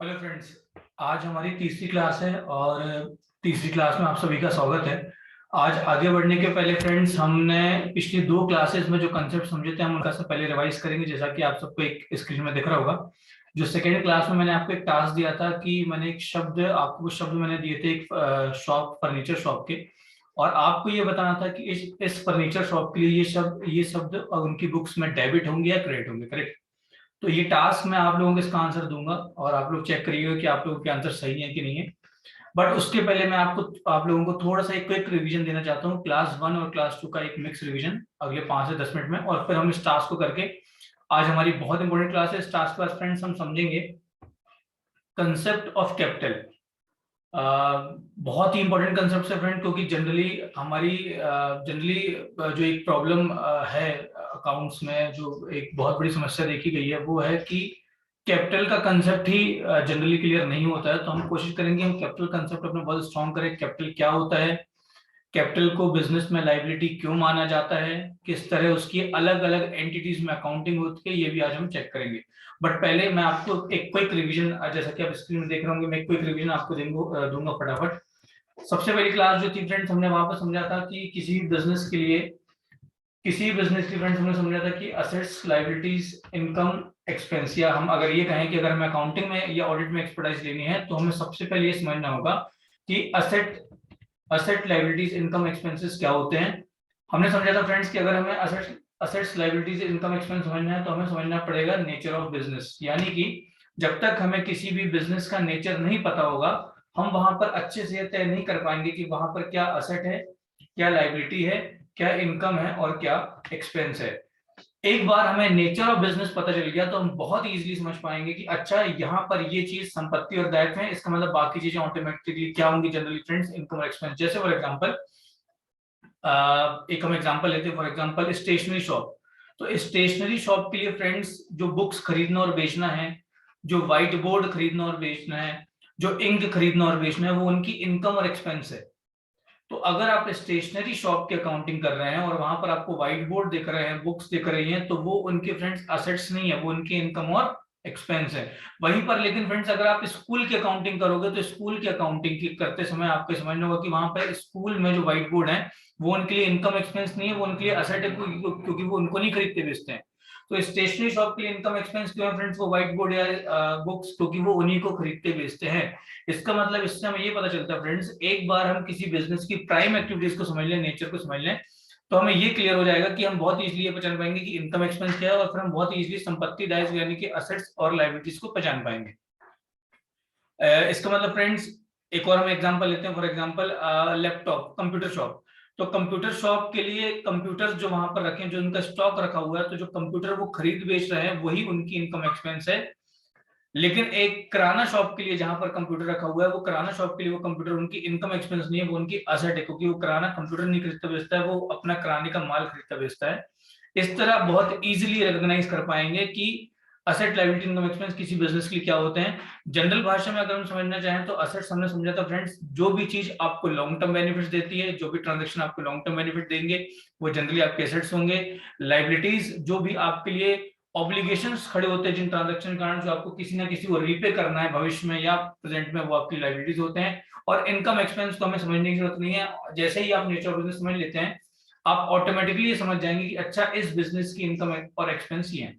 Hello friends. आज हमारी तीसरी क्लास है और तीसरी क्लास में आप सभी का स्वागत है। आज आगे बढ़ने के पहले फ्रेंड्स, हमने पिछली दो क्लासेस में जो कंसेप्ट समझे थे हम उनका से पहले रिवाइज करेंगे, जैसा कि आप सबको एक स्क्रीन में दिख रहा होगा। जो सेकेंड क्लास में मैंने आपको एक टास्क दिया था कि मैंने एक शब्द आपको कुछ शब्द मैंने दिए थे एक शॉप फर्नीचर शॉप के, और आपको ये बताना था कि इस फर्नीचर शॉप के लिए ये शब्द उनकी बुक्स में डेबिट होंगे या क्रेडिट होंगे, करेक्ट। तो ये टास्क मैं आप लोगों को इसका आंसर दूंगा और आप लोग चेक करिएगा कि आप लोगों के आंसर सही है कि नहीं है। बट उसके पहले मैं आप लोगों को थोड़ा सा एक क्विक रिवीजन देना चाहता हूँ, क्लास 1 और क्लास 2 का एक मिक्स रिवीजन अगले 5 से 10 मिनट में, और फिर हम इस टास्क को करके आज हमारी बहुत इंपॉर्टेंट क्लास है। इस टास्क पर फ्रेंड्स हम समझेंगे कंसेप्ट ऑफ कैपिटल। बहुत ही इंपॉर्टेंट कंसेप्ट है फ्रेंड, क्योंकि जनरली जो एक प्रॉब्लम है अकाउंट्स में, जो एक बहुत बड़ी समस्या देखी गई है वो है कि कैपिटल का कंसेप्ट ही जनरली क्लियर नहीं होता है। तो हम कोशिश करेंगे हम कैपिटल कंसेप्ट अपने बहुत स्ट्रॉन्ग करें। कैपिटल क्या होता है, कैपिटल को बिजनेस में लाइबिलिटी क्यों माना जाता है, किस तरह उसकी अलग अलग एंटिटीज में अकाउंटिंग होती है, ये भी आज हम चेक करेंगे। बट पहले मैं आपको एक क्विक रिवीजन, जैसा कि आप स्क्रीन में देख रहे होंगे, मैं क्विक रिवीजन आपको दूंगा फटाफट। सबसे पहली क्लास जो थी फ्रेंड्स, हमने वहां पर समझा था कि किसी बिजनेस की फ्रेंड्स हमने समझा था कि असेट्स, लाइबिलिटीज, इनकम, एक्सपेंस, या हम अगर ये कहें कि अगर हमें अकाउंटिंग में या ऑडिट में एक्सपर्टाइज लेनी है तो हमें सबसे पहले ये समझना होगा कि असेट लाइबिलिटीज, इनकम, एक्सपेंसेस क्या होते हैं। हमने समझा था फ्रेंड्स कि अगर हमें असेट्स लाइबिलिटीज, इनकम, एक्सपेंस समझना है तो हमें समझना पड़ेगा नेचर ऑफ बिजनेस। यानी कि जब तक हमें किसी भी बिजनेस का नेचर नहीं पता होगा, हम वहां पर अच्छे से तय नहीं कर पाएंगे कि वहां पर क्या असेट है, क्या लाइबिलिटी है, क्या इनकम है और क्या एक्सपेंस है। एक बार हमें नेचर ऑफ बिजनेस पता चल गया तो हम बहुत इजीली समझ पाएंगे कि अच्छा यहाँ पर ये चीज संपत्ति और दायित्व है, इसका मतलब बाकी चीजें ऑटोमेटिकली क्या होंगी जनरली फ्रेंड्स, इनकम और एक्सपेंस। जैसे फॉर एग्जांपल एक हम एग्जांपल लेते हैं, फॉर एग्जांपल स्टेशनरी शॉप। तो स्टेशनरी शॉप के लिए फ्रेंड्स जो बुक्स खरीदना और बेचना है, जो व्हाइट बोर्ड खरीदना और बेचना है, जो इंक खरीदना और बेचना है, वो उनकी इनकम और एक्सपेंस है। तो अगर आप स्टेशनरी शॉप की अकाउंटिंग कर रहे हैं और वहां पर आपको व्हाइट बोर्ड दिख रहे हैं, बुक्स दिख रही हैं, तो वो उनके फ्रेंड्स असेट्स नहीं है, वो उनके इनकम और एक्सपेंस है। वहीं पर लेकिन फ्रेंड्स अगर आप स्कूल की अकाउंटिंग करोगे तो स्कूल की अकाउंटिंग की करते समय आपको समझना होगा कि वहां पर स्कूल में जो व्हाइट बोर्ड है वो उनके लिए इनकम एक्सपेंस नहीं है, वो उनके लिए असेट है, क्योंकि वो उनको नहीं खरीदते बेचते हैं। तो स्टेशनरी शॉप के लिए इनकम एक्सपेंस क्यों है फ्रेंड्स, वो व्हाइट बोर्ड या बुक्स, क्योंकि वो उन्हीं को खरीदते बेचते हैं। इसका मतलब इससे हमें ये पता चलता है फ्रेंड्स, एक बार हम किसी बिजनेस की प्राइम एक्टिविटीज को समझ लें, नेचर को समझ लें, तो हमें ये क्लियर हो जाएगा कि हम बहुत इजीली ये पहचान पाएंगे कि इनकम एक्सपेंस क्या है, और फिर हम बहुत इजीली संपत्ति दायित्व यानी कि असेट्स और लायबिलिटीज को पहचान पाएंगे। इसका मतलब फ्रेंड्स, एक और हम एग्जांपल लेते हैं, for example laptop, computer shop. तो कंप्यूटर शॉप के लिए कंप्यूटर्स जो वहां पर रखे हैं, जो उनका स्टॉक रखा हुआ है, तो जो कंप्यूटर वो खरीद बेच रहे हैं वही उनकी इनकम एक्सपेंस है। लेकिन एक किराना शॉप के लिए जहां पर कंप्यूटर रखा हुआ है, वो किराना शॉप के लिए वो कंप्यूटर उनकी इनकम एक्सपेंस नहीं है, वो उनकी असेट है, क्योंकि वो किराना कंप्यूटर नहीं खरीदता बेचता है, वो अपना किराने का माल खरीदता बेचता है। इस तरह बहुत इजीली रिकॉग्नाइज कर पाएंगे कि असेट, लायबिलिटी, इनकम, एक्सपेंस किसी बिजनेस के लिए क्या होते हैं। जनरल भाषा में अगर हम समझना चाहें तो असेट्स हमने समझा था फ्रेंड्स, जो भी चीज आपको लॉन्ग टर्म बेनिफिट्स देती है, जो भी ट्रांजेक्शन आपको लॉन्ग टर्म बेनिफिट देंगे, वो जनरली आपके एसेट्स होंगे। लायबिलिटीज जो भी आपके लिए ऑब्लिगेशंस खड़े होते हैं, जिन ट्रांजैक्शन के कारण जो आपको किसी ना किसी को रीपे करना है भविष्य में या प्रेजेंट में, वो आपकी लायबिलिटीज होते हैं। और इनकम एक्सपेंस को हमें समझने की जरूरत नहीं है, जैसे ही आप नेचर ऑफ बिजनेस समझ लेते हैं आप ऑटोमेटिकली ये समझ जाएंगे कि अच्छा इस बिजनेस की इनकम और एक्सपेंस ये है।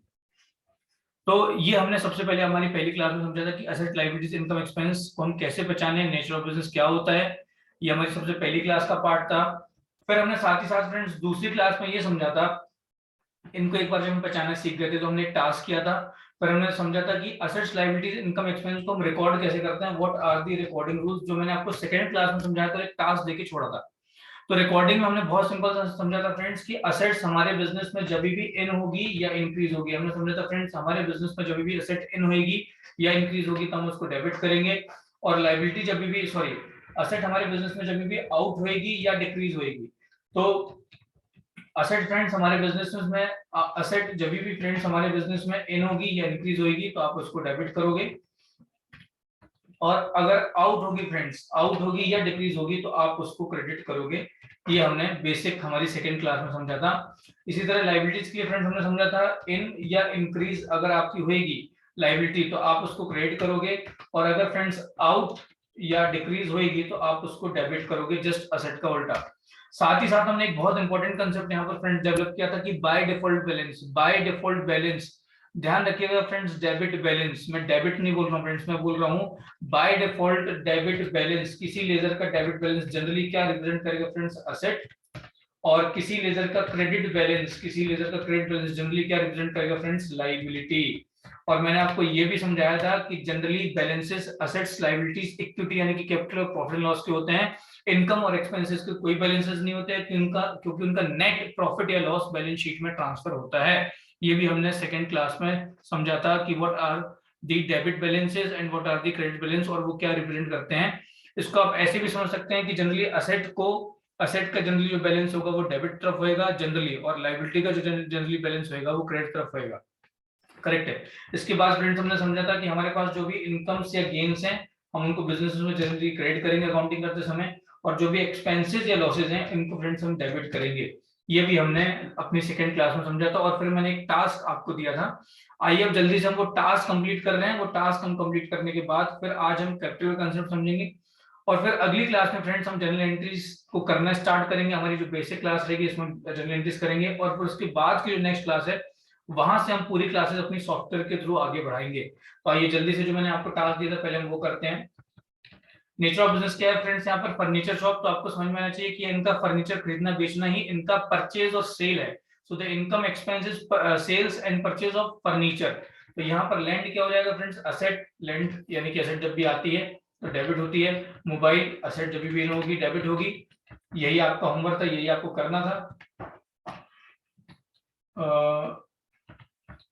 तो ये हमने सबसे पहले हमारी पहली क्लास में समझा था कि असेट, लायबिलिटीज, इनकम, एक्सपेंस को हम कैसे पहचाने, नेचर ऑफ बिजनेस क्या होता है। ये हमारी सबसे पहली क्लास का पार्ट था। फिर हमने साथ ही साथ फ्रेंड्स दूसरी क्लास में ये समझा था, इनको एक बार जब हम पहचानना सीख गए थे तो हमने एक टास्क किया था। फिर हमने समझा था कि असेट्स, लायबिलिटीज, इनकम, एक्सपेंस को हम रिकॉर्ड कैसे करते हैं, what are the recording rules, जो मैंने आपको सेकंड क्लास में समझाया था, एक टास्क देके छोड़ा था। तो रिकॉर्डिंग में हमने बहुत सिंपल सा समझा था फ्रेंड्स कि असेट्स हमारे बिजनेस में जब भी इन होगी या इंक्रीज होगी, हमने समझा था फ्रेंड्स हमारे बिजनेस में जब भी असेट इन होगी या इंक्रीज होगी तो हम उसको डेबिट करेंगे, और लायबिलिटी जब भी, सॉरी, असेट हमारे बिजनेस में जब भी आउट होगी या डिक्रीज होगी, तो असेट फ्रेंड्स हमारे बिजनेस में असेट जब भी फ्रेंड्स हमारे बिजनेस में इन होगी या इंक्रीज होगी तो आप उसको डेबिट करोगे, और अगर आउट होगी फ्रेंड्स, आउट होगी या डिक्रीज होगी तो आप उसको क्रेडिट करोगे। ये हमने बेसिक हमारी सेकेंड क्लास में समझा था। इसी तरह लायबिलिटीज के लिए फ्रेंड्स हमने समझा था इन या इंक्रीज अगर आपकी होगी लाइबिलिटी, तो आप उसको क्रेडिट करोगे, और अगर फ्रेंड्स आउट या डिक्रीज होगी तो आप उसको डेबिट करोगे, जस्ट असेट का उल्टा। साथ ही साथ हमने एक बहुत इंपॉर्टेंट कंसेप्ट यहाँ पर फ्रेंड्स डेवलप किया था कि by default balance. By default balance ध्यान रखिएगा फ्रेंड्स, डेबिट बैलेंस, मैं डेबिट नहीं बोल रहा हूँ फ्रेंड्स, मैं बोल रहा हूँ बाय डिफॉल्ट डेबिट बैलेंस। किसी लेजर का डेबिट बैलेंस जनरली क्या रिप्रेजेंट करेगा फ्रेंड्स, असेट, और किसी लेजर का क्रेडिट बैलेंस, किसी लेजर का क्रेडिट बैलेंस जनरली क्या रिप्रेजेंट करेगा फ्रेंड्स, लायबिलिटी। और मैंने आपको ये भी समझाया था कि generally balances assets liabilities equity यानी कि कैपिटल और प्रॉफिट एंड लॉस के होते हैं, इनकम और एक्सपेंसेस के कोई बैलेंसेस नहीं होते हैं, क्योंकि उनका नेट प्रॉफिट या लॉस बैलेंस शीट में ट्रांसफर होता है। ये भी हमने सेकेंड क्लास में समझा था कि what are the debit balances and what are the credit balance, और वो क्या रिप्रेजेंट करते हैं। इसको आप ऐसे भी समझ सकते हैं कि जनरली असेट का जनरली जो बैलेंस होगा वो डेबिट तरफ होएगा जनरली, और लायबिलिटी का जो जनरली बैलेंस होएगा वो क्रेडिट तरफ होएगा। करेक्ट है। इसके बाद फ्रेंड्स हमने समझा था कि हमारे पास जो भी इनकम्स या गेन्स हैं हम उनको बिजनेस में जनरली क्रेडिट करेंगे अकाउंटिंग करते समय, और जो भी एक्सपेंसेस या लॉसेज हैं इनको फ्रेंड्स हम डेबिट करेंगे। ये भी हमने अपनी सेकेंड क्लास में समझा था, और फिर मैंने एक टास्क आपको दिया था। आइए अब जल्दी से हम वो टास्क कंप्लीट कर रहे हैं। वो टास्क हम कंप्लीट करने के बाद फिर आज हम कैपिटल कंसेप्ट समझेंगे, और फिर अगली क्लास में फ्रेंड्स हम जनरल एंट्रीज को करना स्टार्ट करेंगे। हमारी जो बेसिक क्लास रहेगी इसमें जनरल एंट्रीज करेंगे, और फिर उसके बाद की जो नेक्स्ट क्लास है वहां से हम पूरी क्लासेस अपनी सॉफ्टवेयर के थ्रू आगे बढ़ाएंगे। तो आइए जल्दी से जो मैंने आपको टास्क दिया था पहले हम वो करते हैं। नेचर ऑफ बिजनेस क्या है फ्रेंड्स, यहाँ पर फर्नीचर शॉप, तो आपको समझ में आना चाहिए कि इनका फर्नीचर खरीदना बेचना ही इनका परचेज और सेल है। So the income expenses sales and purchase of furniture. तो यहाँ पर लैंड क्या हो जाएगा फ्रेंड्स, असेट, लैंड यानी कि असेट जब भी आती है तो डेबिट होती है। मोबाइल असेट जब भी होगी डेबिट होगी। यही आपका होमवर्क था, यही आपको करना था।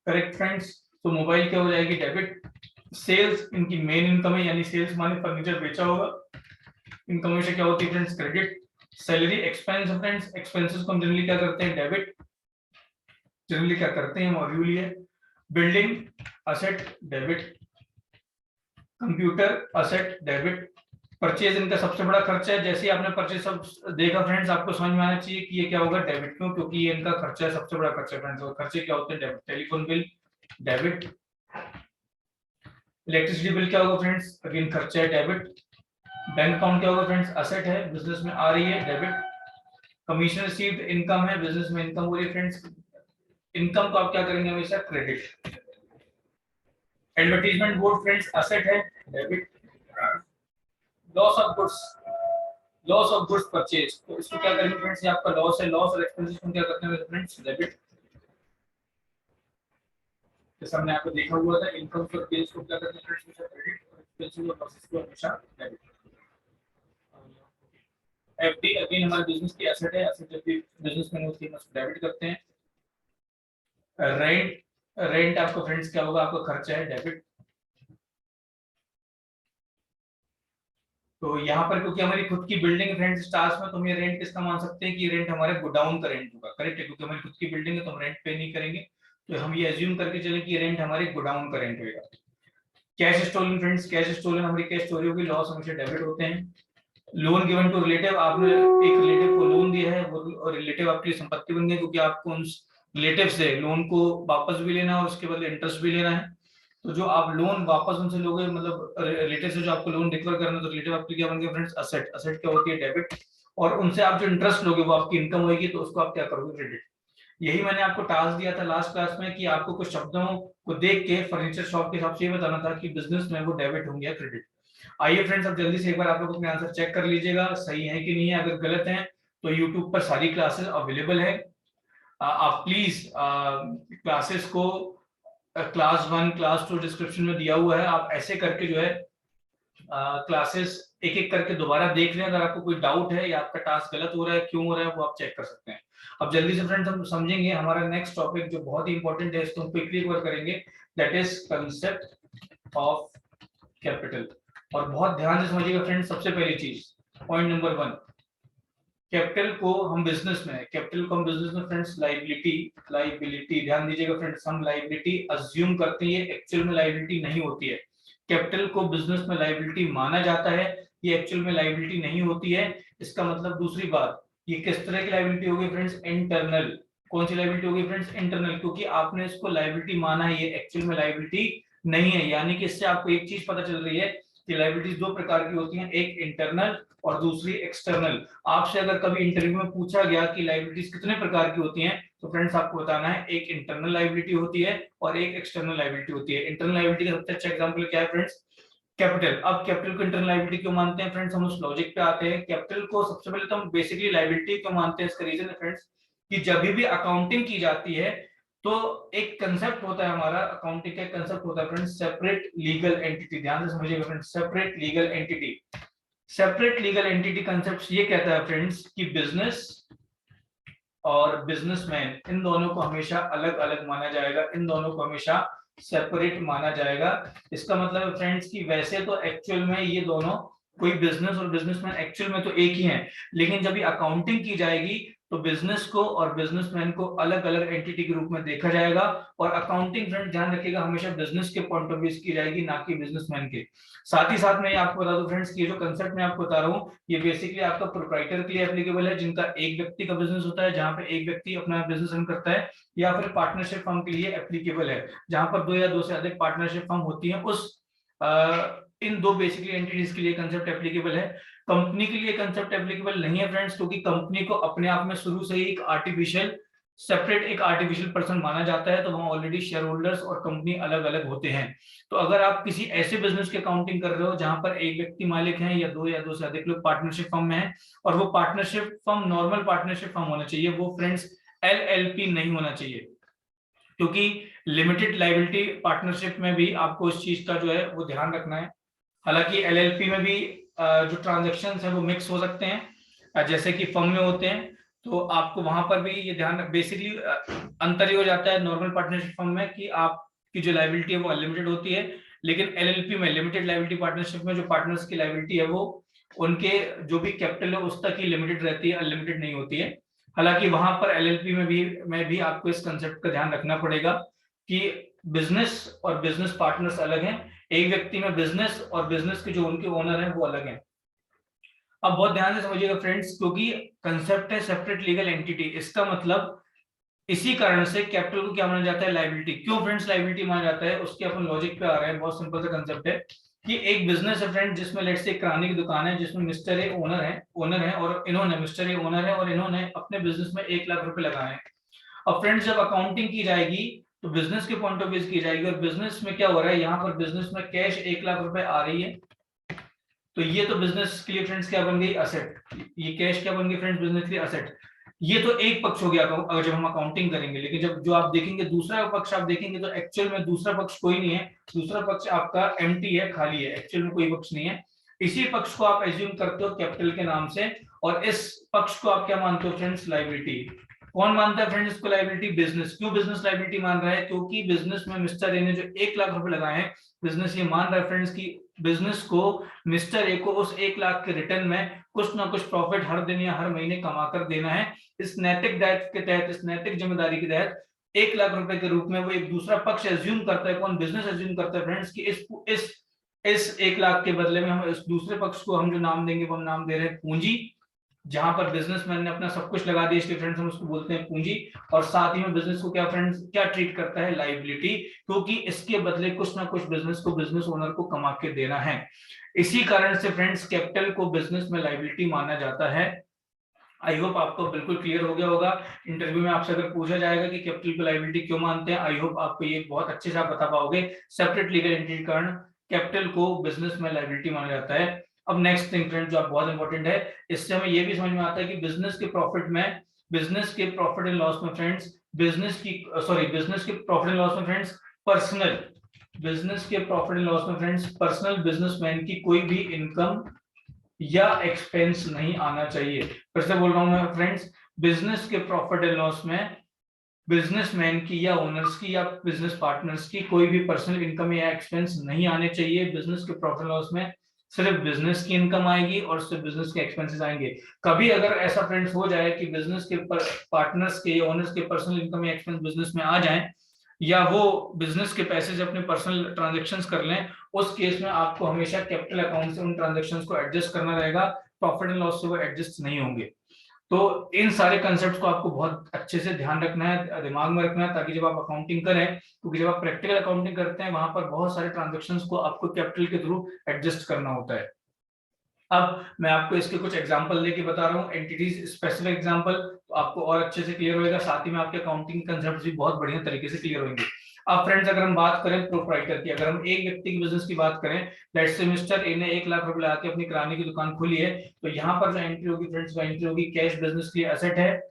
करेक्ट फ्रेंड्स, तो मोबाइल क्या हो जाएगी, डेबिट। सेल्स इनकी मेन इनकम है, यानी सेल्स माने फर्नीचर बेचा होगा। इनकम में से क्या होती है friends, credit. Salary expense friends, expenses को हम जनरली क्या करते हैं, डेबिट। जनरली क्या करते हैं मॉड्यूल है। Building asset debit, computer asset debit. Purchase इनका सबसे बड़ा खर्चा है, जैसे ही आपने परचेज सब देखा फ्रेंड्स आपको समझ में आना चाहिए कि ये क्या होगा, डेबिट। क्यों, क्योंकि ये इनका खर्चा है, सबसे बड़ा खर्चा फ्रेंड्स। और खर्चे क्या होते हैं, debit. Telephone bill debit. Electricity bill क्या होगा फ्रेंड्स, अगेन खर्चा है, डेबिट। बैंक अकाउंट क्या होगा फ्रेंड्स, असेट है, बिजनेस में आ रही है, डेबिट। कमीशन रिसीव्ड इनकम है, बिजनेस में इनकम हो रही है फ्रेंड्स। इनकम को आप क्या करेंगे हमेशा, credit. Advertisement board friends asset है, debit. Loss of goods, loss of goods purchase, तो इसको क्या करेंगे फ्रेंड्स, ये आपका लॉस है। लॉस और एक्सपेंसेस को क्या करते हैं फ्रेंड्स, डेबिट। जैसा हमने आपको देखा हुआ था, इनकम और गेन्स को क्या करते हैं फ्रेंड्स, हमेशा क्रेडिट, और एक्सपेंसेस और लॉसेस को हमेशा डेबिट। एफडी अगेन हमारे बिजनेस की एसेट है, एसेट जब भी बिजनेस में होती है उसको डेबिट करते हैं। रेंट, रेंट आपको फ्रेंड्स क्या होगा, आपका खर्चा है, डेबिट। तो यहाँ पर क्योंकि हमारी खुद की बिल्डिंग फ्रेंड्स स्टार्स में, तो हम ये रेंट किसका मान सकते हैं कि ये रेंट हमारे गोडाउन का रेंट होगा। करेक्ट है, क्योंकि हमारी खुद की बिल्डिंग है तो हम रेंट पे नहीं करेंगे, तो हम ये एज्यूम करके चले कि ये रेंट हमारे गोडाउन का रेंट होगा। Cash stolen friends, cash stolen हमारी कैश चोरी होगी, लॉस हमेशा डेबिट होते हैं। लोन गिवन टू रिलेटिव, आपने एक रिलेटिव को लोन दिया है, वो रिलेटिव आपकी संपत्ति बन गई, क्योंकि आपको उन रिलेटिव से लोन को वापस भी लेना है और उसके बदले इंटरेस्ट भी लेना है। तो जो आप लोन वापस उनसे लोगे, मतलब रिलेटिव से जो आपको लोन रिकवर करना, तो रिलेटिव आपकी क्या बन गया फ्रेंड्स, असेट। असेट क्या होती है, डेबिट। और उनसे आप जो इंटरेस्ट लोगे वो आपकी इनकम होगी, तो उसको आप क्या करोगे, क्रेडिट। यही मैंने आपको टास्क दिया था लास्ट क्लास में कि आपको कुछ शब्दों को देख के फर्नीचर शॉप के हिसाब से ये बताना था कि बिजनेस में वो डेबिट होंगे या क्रेडिट। आइए फ्रेंड्स अब जल्दी से एक बार आप लोग अपने आंसर चेक कर लीजिएगा, सही है कि नहीं है। अगर गलत है तो यूट्यूब पर सारी क्लासेस अवेलेबल है। आप प्लीज क्लासेस को क्लास 1 क्लास 2 डिस्क्रिप्शन में दिया हुआ है, आप ऐसे करके जो है क्लासेस एक एक करके दोबारा देख लें। अगर आपको कोई डाउट है या आपका टास्क गलत हो रहा है, क्यों हो रहा है, वो आप चेक कर सकते हैं। अब जल्दी से फ्रेंड्स हम समझेंगे हमारा नेक्स्ट टॉपिक जो बहुत ही इंपॉर्टेंट है, इसको हम क्विकली कवर करेंगे, that is concept of capital. और बहुत ध्यान से समझिएगा फ्रेंड्स, सबसे पहली चीज पॉइंट नंबर 1, कैपिटल को हम बिजनेस में, कैपिटल को हम बिजनेस में फ्रेंड्स लायबिलिटी, लायबिलिटी ध्यान दीजिएगा फ्रेंड्स, हम लायबिलिटी अज्यूम करते हैं, एक्चुअल में लायबिलिटी नहीं होती है। कैपिटल को बिजनेस में लायबिलिटी माना जाता है, ये एक्चुअल में लायबिलिटी नहीं होती है। इसका मतलब दूसरी बात, ये किस तरह की लायबिलिटी होगी फ्रेंड्स, इंटरनल। कौन सी लायबिलिटी होगी फ्रेंड्स, इंटरनल, क्योंकि आपने इसको लायबिलिटी माना है, ये एक्चुअल में लायबिलिटी नहीं है। यानी कि इससे आपको एक चीज पता चल रही है कि लायबिलिटीज दो प्रकार की होती हैं, एक इंटरनल और दूसरी एक्सटर्नल। आपसे अगर कभी इंटरव्यू में पूछा गया कि लायबिलिटीज कितने प्रकार की होती हैं, तो फ्रेंड्स आपको बताना है एक इंटरनल लायबिलिटी होती है और एक एक्सटर्नल लायबिलिटी होती है। इंटरनल लायबिलिटी का सबसे अच्छा एग्जांपल क्या है फ्रेंड्स? कैपिटल। अब कैपिटल को इंटरनल लायबिलिटी क्यों मानते हैं फ्रेंड्स? हम उस लॉजिक पे आते हैं। कैपिटल को सबसे पहले तो हम बेसिकली लायबिलिटी क्यों मानते हैं, इसका रीजन है फ्रेंड्स कि जब भी अकाउंटिंग की जाती है तो एक कंसेप्ट होता है हमारा, अकाउंटिंग का कंसेप्ट होता है फ्रेंड्स, सेपरेट लीगल एंटिटी। ध्यान से समझिएगा friends, separate legal entity. Separate legal entity concept ये कहता है फ्रेंड्स कि बिजनेस और बिजनेसमैन इन दोनों को हमेशा अलग अलग माना जाएगा, इन दोनों को हमेशा सेपरेट माना जाएगा। इसका मतलब है फ्रेंड्स कि वैसे तो एक्चुअल में ये दोनों, कोई बिजनेस और बिजनेसमैन एक्चुअल में तो एक ही हैं, लेकिन जब ये अकाउंटिंग की जाएगी तो बिजनेस को और बिजनेसमैन को अलग अलग एंटिटी के रूप में देखा जाएगा। और अकाउंटिंग फ्रेंड ध्यान रखिएगा हमेशा बिजनेस के पॉइंट ऑफ व्यू की जाएगी, ना कि बिजनेसमैन के। साथ ही साथ मैं आपको बता दूं फ्रेंड्स कि ये जो कंसेप्ट मैं आपको बता रहा हूँ ये बेसिकली आपका प्रोप्राइटर के लिए एप्लीकेबल है, जिनका एक व्यक्ति का बिजनेस होता है, जहां पे एक व्यक्ति अपना बिजनेस रन करता है, या फिर पार्टनरशिप फर्म के लिए एप्लीकेबल है, जहां पर दो या दो से अधिक पार्टनरशिप फर्म होती है। उस इन दो बेसिकली एंटिटीज के लिए कंसेप्ट एप्लीकेबल है। कंपनी के लिए कंसेप्ट एप्लीकेबल नहीं है फ्रेंड्स, क्योंकि कंपनी को अपने आप में शुरू से ही एक आर्टिफिशियल सेपरेट एक आर्टिफिशियल पर्सन माना जाता है, तो वहां ऑलरेडी शेयर होल्डर्स और कंपनी अलग अलग होते हैं। तो अगर आप किसी ऐसे बिजनेस की अकाउंटिंग कर रहे हो जहां पर एक व्यक्ति मालिक है या दो से अधिक लोग पार्टनरशिप फर्म में है, और वो partnership firm normal partnership firm होना चाहिए, वो फ्रेंड्स एलएलपी नहीं होना चाहिए, क्योंकि लिमिटेड लायबिलिटी पार्टनरशिप में भी आपको इस चीज का जो है वो ध्यान रखना है। हालांकि एलएलपी में भी जो ट्रांजैक्शंस है वो मिक्स हो सकते हैं, जैसे कि फर्म में होते हैं, तो आपको वहां पर भी ये ध्यान, बेसिकली अंतर ये हो जाता है नॉर्मल पार्टनरशिप फर्म में कि आपकी जो लायबिलिटी है वो अनलिमिटेड होती है, लेकिन एलएलपी में लिमिटेड लायबिलिटी पार्टनरशिप में जो पार्टनर्स की लायबिलिटी है वो उनके जो भी कैपिटल है उस तक ही लिमिटेड रहती है, अनलिमिटेड नहीं होती है। हालांकि वहां पर एलएलपी में भी आपको इस कंसेप्ट का ध्यान रखना पड़ेगा कि बिजनेस और बिजनेस पार्टनर्स अलग हैं, एक व्यक्ति में बिजनेस और बिजनेस के जो उनके ओनर हैं वो अलग हैं। अब बहुत ध्यान से समझिएगा फ्रेंड्स, क्योंकि कंसेप्ट है सेपरेट लीगल एंटिटी, इसका मतलब इसी कारण से कैपिटल को क्या माना जाता है? लायबिलिटी। क्यों फ्रेंड्स लायबिलिटी माना जाता है? उसके अपन लॉजिक पे आ रहे हैं। बहुत सिंपल सा कंसेप्ट है कि एक बिजनेस है फ्रेंड जिसमें लेट्स से किराने की दुकान है, जिसमें मिस्टर ए ओनर है और इन्होंने मिस्टर ए ओनर है और इन्होंने अपने बिजनेस में 1 लाख रुपए लगाए हैं। अब फ्रेंड्स जब अकाउंटिंग की जाएगी तो बिजनेस के पॉइंट ऑफ व्यू की जाएगी, और बिजनेस में क्या हो रहा है, यहाँ पर बिजनेस में कैश 1 लाख रुपए आ रही है, तो ये तो बिजनेस के लिए फ्रेंड्स क्या बन गई? असेट। ये कैश क्या बन गई फ्रेंड्स? बिजनेस के लिए असेट। ये तो एक पक्ष हो गया अगर जब हम अकाउंटिंग करेंगे, लेकिन जब जो आप देखेंगे दूसरा पक्ष आप देखेंगे तो एक्चुअल में दूसरा पक्ष कोई नहीं है, दूसरा पक्ष आपका एम्प्टी है, खाली है, एक्चुअल में कोई पक्ष नहीं है। इसी पक्ष को आप एज्यूम करते हो कैपिटल के नाम से, और इस पक्ष को आप क्या मानते हो फ्रेंड्स? लायबिलिटी। कौन मानता है फ्रेंड्स इसको लायबिलिटी? बिजनेस। क्यों बिजनेस लायबिलिटी मान रहा है? क्योंकि बिजनेस में मिस्टर ए ने जो 1 लाख रुपए लगाए हैं, बिजनेस ये मान रहा है फ्रेंड्स की बिजनेस को मिस्टर ए को उस 1 लाख के रिटर्न में कुछ ना कुछ प्रॉफिट हर दिन या हर महीने कमा कर देना है। इस नैतिक दायित्व के तहत, इस नैतिक जिम्मेदारी के तहत 1 लाख रुपए के रूप में वो एक दूसरा पक्ष एज्यूम करता है। कौन? बिजनेस एज्यूम करता है फ्रेंड्स कि इस 1 लाख के बदले में हम इस दूसरे पक्ष को हम जो नाम देंगे वो हम नाम दे रहे हैं पूंजी, जहां पर बिजनेसमैन ने अपना सब कुछ लगा दिया, इसलिए फ्रेंड्स हम उसको बोलते हैं पूंजी। और साथ ही में बिजनेस को क्या फ्रेंड्स क्या ट्रीट करता है? लायबिलिटी, क्योंकि इसके बदले कुछ ना कुछ बिजनेस को, बिजनेस ओनर को कमा के देना है। इसी कारण से फ्रेंड्स कैपिटल को बिजनेस में लायबिलिटी माना जाता है। आई होप आपको बिल्कुल क्लियर हो गया होगा। इंटरव्यू में आपसे अगर पूछा जाएगा कि कैपिटल को लायबिलिटी क्यों मानते हैं, आई होप आपको ये बहुत अच्छे से आप बता पाओगे। सेपरेट लीगल एंटिटी के कारण कैपिटल को बिजनेस में लायबिलिटी माना जाता है। अब नेक्स्ट थिंग फ्रेंड जो बहुत इंपॉर्टेंट है, इससे हमें ये भी समझ में आता है कि बिजनेस के प्रॉफिट एंड लॉस में फ्रेंड्स बिजनेस के प्रॉफिट एंड लॉस में फ्रेंड्स पर्सनल बिजनेसमैन की कोई भी इनकम या एक्सपेंस नहीं आना चाहिए। फिर से बोल रहा हूं मैं फ्रेंड्स, बिजनेस के प्रॉफिट एंड लॉस में बिजनेसमैन की या ओनर्स की या बिजनेस पार्टनर्स की कोई भी पर्सनल इनकम या एक्सपेंस नहीं आने चाहिए। बिजनेस के प्रॉफिट एंड लॉस में सिर्फ बिजनेस की इनकम आएगी और सिर्फ बिजनेस के एक्सपेंसेस आएंगे। कभी अगर ऐसा फ्रेंड्स हो जाए कि बिजनेस के पार्टनर्स के या ओनर्स के पर्सनल इनकम या एक्सपेंस बिजनेस में आ जाए, या वो बिजनेस के पैसे से अपने पर्सनल ट्रांजैक्शंस कर लें, उस केस में आपको हमेशा कैपिटल अकाउंट से उन ट्रांजैक्शंस को एडजस्ट करना रहेगा, प्रॉफिट एंड लॉस से वो एडजस्ट नहीं होंगे। तो इन सारे कंसेप्ट को आपको बहुत अच्छे से ध्यान रखना है, दिमाग में रखना है, ताकि जब आप अकाउंटिंग करें, क्योंकि जब आप प्रैक्टिकल अकाउंटिंग करते हैं वहां पर बहुत सारे ट्रांजेक्शन्स को आपको कैपिटल के थ्रू एडजस्ट करना होता है। अब मैं आपको इसके कुछ एग्जांपल लेके बता रहा हूँ, एंटिटीज स्पेसिफिक एग्जांपल, तो आपको और अच्छे से क्लियर होएगा, साथ ही में आपके अकाउंटिंग कंसेप्ट भी बहुत बढ़िया तरीके से क्लियर होंगे। अब फ्रेंड्स अगर हम बात करें प्रोप्राइटर की, अगर हम एक व्यक्ति की बिजनेस की बात करें, लेट्स से मिस्टर ए ने 1 लाख रुपए लगा के अपनी किराने की दुकान खोली है, तो यहाँ पर जो एंट्री होगी फ्रेंड्स, वो एंट्री होगी कैश बिजनेस के लिए एसेट है,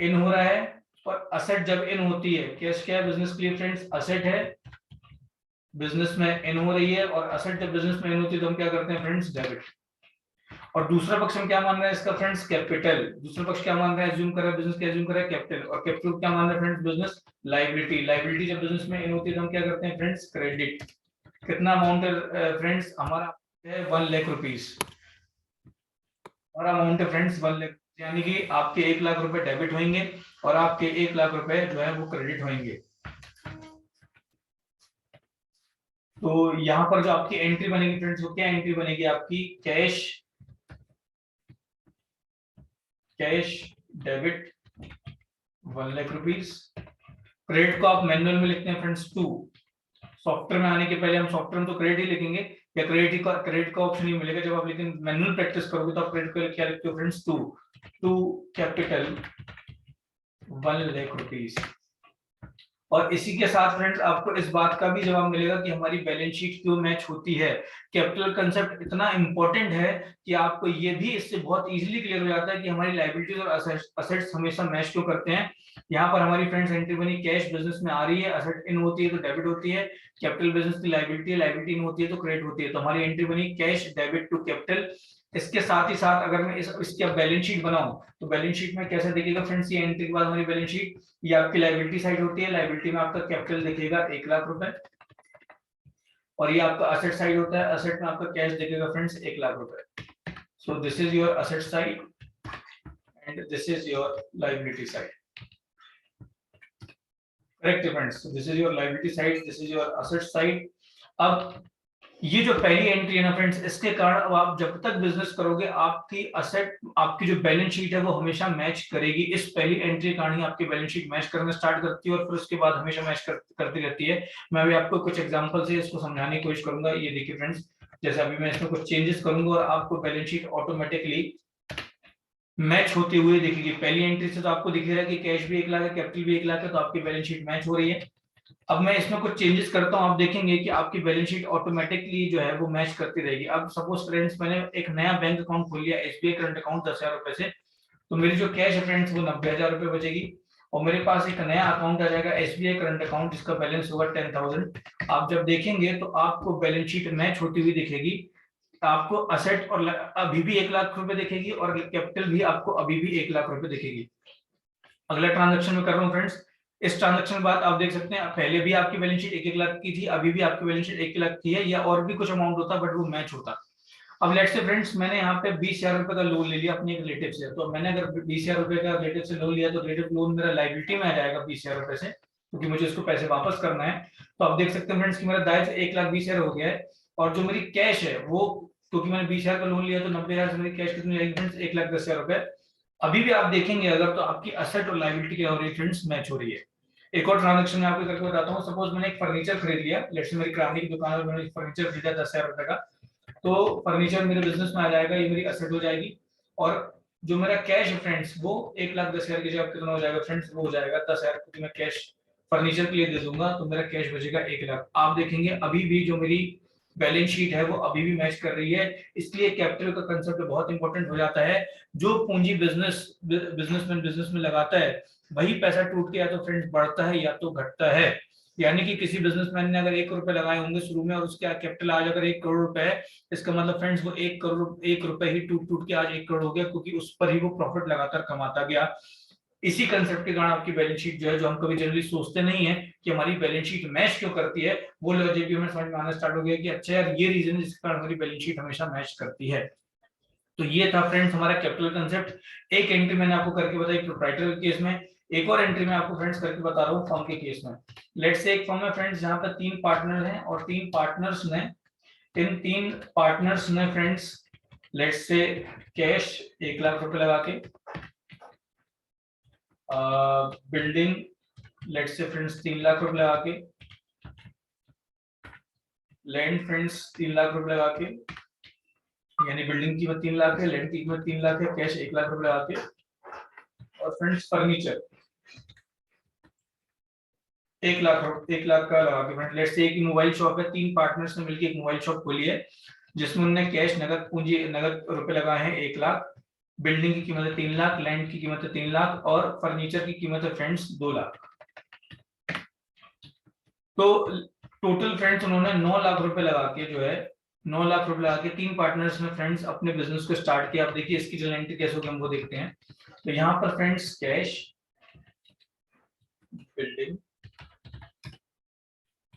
इन हो रहा है, और असेट जब इन होती है, कैश क्या है बिजनेस के लिए फ्रेंड्स, असेट है, बिजनेस में इन हो रही है, और असेट जब बिजनेस में इन होती है तो हम क्या करते हैं फ्रेंड्स, डेबिट। और दूसरा पक्ष हम क्या मान रहा है इसका फ्रेंड्स, कैपिटल। दूसरा पक्ष क्या मान रहा है, एज्यूम कर रहा है बिजनेस क्या एज्यूम कर रहा है, कैपिटल। और कैपिटल क्या मान रहा है फ्रेंड्स, बिजनेस लायबिलिटी। लायबिलिटी जब बिजनेस में इन होती है तो हम क्या करते हैं फ्रेंड्स, क्रेडिट। कितना अमाउंट है फ्रेंड्स, हमारा है 1 लाख रुपीस, और अमाउंट है फ्रेंड्स 1 लाख, यानी कि आपके 1 लाख रुपए डेबिट होंगे और आपके 1 लाख रुपए जो है वो क्रेडिट होंगे। तो यहाँ पर जो आपकी एंट्री बनेगी फ्रेंड्स, वो क्या एंट्री बनेगी आपकी, cash debit 1 lakh rupees. Credit को आप मैनुअल में लिखते हैं फ्रेंड्स 2, सॉफ्टवेयर में आने के पहले हम सॉफ्टवेयर में तो क्रेडिट ही लिखेंगे, या क्रेडिट का ऑप्शन ही मिलेगा जब आप, लेकिन मैनुअल प्रैक्टिस करोगे तो आप क्रेडिट को क्या लिखते हो फ्रेंड्स, 2 कैपिटल 1 लाख रुपीस। और इसी के साथ फ्रेंड्स आपको इस बात का भी जवाब मिलेगा कि हमारी बैलेंस शीट क्यों मैच होती है। कैपिटल कंसेप्ट इतना इंपॉर्टेंट है कि आपको ये भी इससे बहुत इजीली क्लियर हो जाता है कि हमारी लायबिलिटीज और असेट्स हमेशा मैच क्यों करते हैं। यहाँ पर हमारी फ्रेंड्स एंट्री बनी, कैश बिजनेस में आ रही है, असेट इन होती है तो डेबिट होती है, कैपिटल बिजनेस की लायबिलिटी है, लायबिलिटी इन होती है तो क्रेडिट होती है, तो हमारी एंट्री बनी कैश डेबिट टू कैपिटल। इसके साथ ही साथ अगर मैं इसकी बैलेंस शीट बनाऊं तो बैलेंस शीट में कैसे दिखेगा फ्रेंड्स, ये एंट्री के बाद हमारी बैलेंस शीट, ये आपकी लायबिलिटी साइड होती है, लायबिलिटी में आपका कैपिटल दिखेगा 1 लाख रुपए, और ये आपका असेट साइड होता है, असेट में आपका कैश दिखेगा फ्रेंड्स 1 लाख रुपए। So this is your asset side and this is your liability side, correct friends, this is your liability side, this is your asset side. अब ये जो पहली एंट्री है ना फ्रेंड्स, इसके कारण अब आप जब तक बिजनेस करोगे आपकी असेट, आपकी जो बैलेंस शीट है वो हमेशा मैच करेगी। इस पहली एंट्री के कारण ही आपकी बैलेंस शीट मैच करना स्टार्ट करती है और फिर उसके बाद हमेशा मैच करती रहती है। मैं अभी आपको कुछ एग्जांपल से इसको समझाने की कोशिश करूंगा। ये देखिए फ्रेंड्स, जैसे अभी मैं इसमें कुछ चेंजेस करूंगा और आपको बैलेंस शीट ऑटोमेटिकली मैच होते हुए दिखेगी। पहली एंट्री से तो आपको दिख रहा है कि कैश भी 1 लाख है, कैपिटल भी 1 लाख है, तो आपकी बैलेंस शीट मैच हो रही है। अब मैं इसमें कुछ चेंजेस करता हूं, आप देखेंगे कि आपकी बैलेंस शीट ऑटोमेटिकली जो है वो मैच करती रहेगी। अब सपोज फ्रेंड्स मैंने एक नया बैंक अकाउंट खोल लिया, एसबीआई करंट अकाउंट 10,000 रुपए से, तो मेरी जो कैश है फ्रेंड्स वो 90,000 रुपए बचेगी, और मेरे पास एक नया अकाउंट आ जाएगा एसबीआई करंट अकाउंट जिसका बैलेंस होगा 10,000। आप जब देखेंगे तो आपको बैलेंस शीट मैच होती हुई दिखेगी, आपको असेट और अभी भी 1 लाख रुपए दिखेगी और कैपिटल भी आपको अभी भी 1 लाख रुपए दिखेगी। अगला ट्रांजेक्शन में कर रहा हूँ फ्रेंड्स, इस ट्रांजेक्शन के बाद आप देख सकते हैं पहले भी आपकी बैलेंस शीट 1 लाख की थी, अभी भी आपकी बैलेंस शीट 1 लाख की है, या और भी कुछ अमाउंट होता बट वो मैच होता। अब लेट्स से फ्रेंड्स मैंने यहाँ पे 20,000 रुपए का लोन ले लिया अपने एक रिलेटिव से, तो मैंने अगर 20,000 रुपए का रिलेटिव से लोन लिया तो रिलेटिव लोन मेरा लायबिलिटी में आ जाएगा 20,000 रुपए से, क्योंकि मुझे उसको पैसे वापस करना है। तो आप देख सकते हैं फ्रेंड्स कि मेरा दायित्व 1,20,000 हो गया है, और जो मेरी कैश है वो, क्योंकि मैंने 20,000 का लोन लिया तो 90,000 से मेरी कैश कितनी आएगी फ्रेंड्स, 1,10,000 रुपए। अभी भी आप देखेंगे अगर तो आपकी असेट और लायबिलिटी क्या हो रही है फ्रेंड्स, मैच हो रही है। एक और ट्रांजेक्शन मैं आपको करके बताता हूँ। सपोज मैंने एक फर्नीचर खरीद लिया, लेट्स से मेरी किराने की दुकान है, मैंने फर्नीचर खरीदा 10,000 रुपए का, तो फर्नीचर मेरे बिजनेस में आ जाएगा, ये मेरी असेट हो जाएगी। और जो मेरा कैश है फ्रेंड्स वो 1,10,000 की जगह कितना हो जाएगा फ्रेंड्स, वो हो जाएगा 10,000, क्योंकि मैं कैश फर्नीचर के लिए दे दूंगा, तो मेरा कैश बचेगा 1 लाख। आप देखेंगे अभी भी जो मेरी बैलेंस शीट है वो अभी भी मैच कर रही है। इसलिए कैपिटल का कंसेप्ट बहुत इंपॉर्टेंट हो जाता है। जो पूंजी बिजनेसमैन बिजनेस में लगाता है वही पैसा टूट के या तो फ्रेंड्स बढ़ता है या तो घटता है। यानी कि किसी बिजनेसमैन ने अगर 1 रुपए लगाए होंगे शुरू में और उसका कैपिटल आज अगर 1 करोड़ रुपए है, इसका मतलब फ्रेंड्स वो 1 रुपए ही टूट टूट के आज 1 करोड़ हो गया, क्योंकि उस पर ही वो प्रॉफिट लगातार कमाता गया। इसी कंसेप्ट के कारण आपकी बैलेंस शीट जो है, जो हम कभी जनरली सोचते नहीं है कि हमारी बैलेंस शीट मैच क्यों करती है, वो लॉजिक भी हमें समझ में आना स्टार्ट हो गया कि अच्छा यार ये रीजन है जिसके कारण हमारी बैलेंस शीट हमेशा मैच करती है। तो ये था फ्रेंड्स हमारा कैपिटल कंसेप्ट। एक एंट्री मैंने आपको करके बताई प्रोप्राइटर के केस में, एक और एंट्री मैं आपको फ्रेंड्स करके बता रहा हूँ फर्म के केस में। लेट्स से एक फर्म है फ्रेंड्स जहां पर 3 पार्टनर हैं, और 3 पार्टनर्स ने, इन 3 पार्टनर्स ने friends let's say cash 1 lakh रुपए लगा के, building let's say friends 3 lakh रुपए लगा के, लैंड फ्रेंड्स 3 लाख रुपए लगा के, यानी बिल्डिंग की कीमत 3 लाख है, लैंड की कीमत 3 लाख है, कैश 1 लाख रुपए लगा के, और फ्रेंड्स फर्नीचर 1 लाख का लगा के। फ्रेंड्स लेट्स से एक मोबाइल शॉप है, 3 पार्टनर्स ने मिलकर एक मोबाइल शॉप खोली है जिसमें उन्होंने कैश नगद पूंजी नगद रुपए लगाए हैं 1 लाख, बिल्डिंग की कीमत है 3 लाख, लैंड की कीमत है 3 लाख और फर्नीचर की कीमत है फ्रेंड्स 2 लाख। तो टोटल फ्रेंड्स उन्होंने 9 लाख रुपए लगा के जो है 9 लाख रुपए लगा के 3 पार्टनर्स ने फ्रेंड्स अपने बिजनेस को स्टार्ट किया। आप देखिए इसकी जो एंट्री कैसे होगी हम वो देखते हैं। तो यहाँ पर फ्रेंड्स कैश, बिल्डिंग,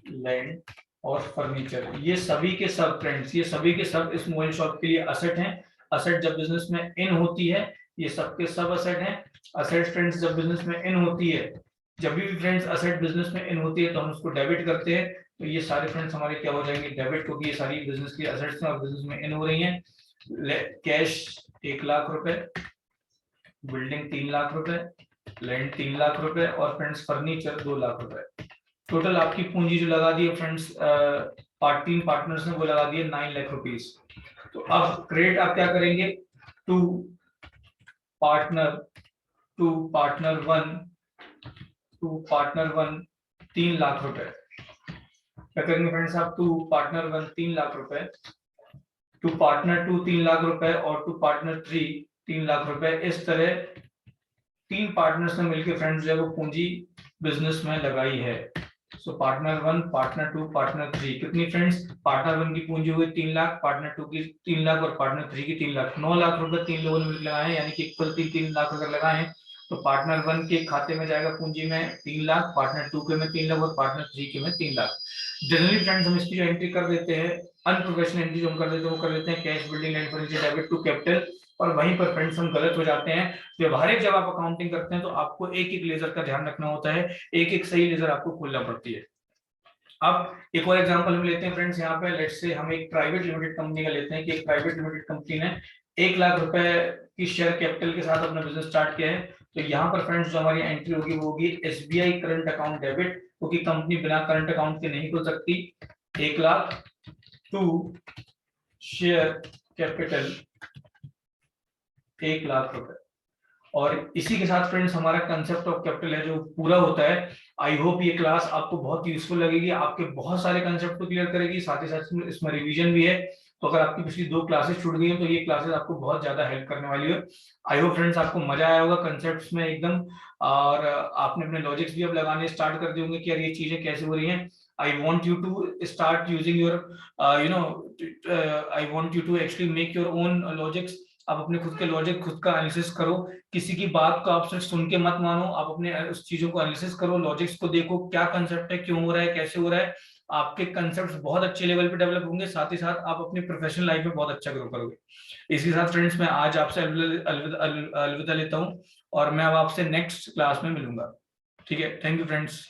लैंड और फर्नीचर, ये सभी के सब फ्रेंड्स, ये सभी के सब इस मोबाइल शॉप के लिए असेट हैं। असेट जब बिजनेस में इन होती है, ये सब के सब असेट हैं। असेट फ्रेंड्स जब बिजनेस में इन होती है, जब भी फ्रेंड्स असेट बिजनेस में इन होती है तो हम उसको डेबिट करते हैं। तो ये सारे फ्रेंड्स हमारे क्या हो जाएंगे, डेबिट, क्योंकि ये सारी बिजनेस की असेट्स हैं और बिजनेस में इन हो रही हैं। कैश 1 लाख रुपए, बिल्डिंग 3 लाख रुपए, लैंड 3 लाख रुपए और फ्रेंड्स फर्नीचर 2 लाख रुपए। टोटल आपकी पूंजी जो लगा दी है फ्रेंड्स 3 पार्टनर्स ने वो लगा दिए 9 लाख रुपीस। तो अब क्रेडिट आप क्या करेंगे, टू पार्टनर वन 3 लाख रुपए। क्या करेंगे फ्रेंड्स आप, टू पार्टनर 1 3 लाख रुपए, टू पार्टनर 2 3 लाख रुपए और टू पार्टनर 3 3 लाख रुपए। इस तरह 3 पार्टनर्स ने मिलकर फ्रेंड्स जो है वो पूंजी बिजनेस में लगाई है। सो पार्टनर 1, पार्टनर 2, पार्टनर 3, कितनी फ्रेंड्स, पार्टनर 1 की पूंजी हुई 3 लाख, पार्टनर 2 की 3 लाख और पार्टनर 3 की 3 लाख। 9 लाख रुपए 3 लोगों ने मिलकर लगाए हैं, यानी कि इक्वल 3 लाख रुपए लगाए हैं। तो पार्टनर 1 के खाते में जाएगा पूंजी में 3 लाख, पार्टनर 2 के में 3 लाख और पार्टनर 3 के में 3 लाख। जनरली फ्रेंड्स हम इसकी जो एंट्री कर देते हैं, अनप्रोफेशनल एंट्री जो हम कर देते हैं वो कर देते हैं cash, building, land, furniture, debit to capital, और वहीं पर फ्रेंड्स हम गलत हो जाते हैं। व्यवहारिक जब आप अकाउंटिंग करते हैं तो आपको एक एक लेजर का ध्यान रखना होता है, एक एक सही लेजर आपको खोलना पड़ती है। अब एक और एग्जांपल हम लेते हैं फ्रेंड्स, यहाँ पे लेट्स से हम एक प्राइवेट लिमिटेड कंपनी का लेते हैं कि एक प्राइवेट लिमिटेड कंपनी ने 1 लाख रुपए की शेयर कैपिटल के साथ अपना बिजनेस स्टार्ट किया है। तो यहाँ पर फ्रेंड्स जो हमारी एंट्री होगी वो होगी SBI करंट अकाउंट डेबिट, क्योंकि कंपनी बिना करंट अकाउंट के नहीं खुल सकती। 1 lakh to share capital 1 lakh रुपए, और इसी के साथ फ्रेंड्स हमारा कंसेप्ट ऑफ कैपिटल है जो पूरा होता है। आई होप ये क्लास आपको बहुत यूजफुल लगेगी, आपके बहुत सारे कंसेप्ट को क्लियर करेगी, साथ ही साथ इसमें रिवीजन भी है। तो अगर आपकी पिछली 2 क्लासेस छूट गई हैं तो ये क्लासेस आपको बहुत ज्यादा हेल्प करने वाली है। आई होप फ्रेंड्स आपको मजा आया होगा कंसेप्ट्स में एकदम, और आपने अपने लॉजिक्स भी अब लगाने स्टार्ट कर दिए होंगे कि यार ये चीजें कैसे हो रही हैं। I want you to start using your I want you to actually make your own logics। आप अपने खुद के लॉजिक खुद का एनालिसिस करो, किसी की बात को आप सिर्फ सुन के मत मानो, आप अपने उस चीजों को एनालिसिस करो, लॉजिक्स को देखो क्या कंसेप्ट है, क्यों हो रहा है, कैसे हो रहा है। आपके कंसेप्ट्स बहुत अच्छे लेवल पे डेवलप होंगे, साथ ही साथ आप अपनी प्रोफेशनल लाइफ में बहुत अच्छा ग्रो करोगे। इसी साथ फ्रेंड्स मैं आज आपसे अलविदा लेता हूँ और मैं अब आपसे नेक्स्ट क्लास में मिलूंगा। ठीक है, थैंक यू फ्रेंड्स।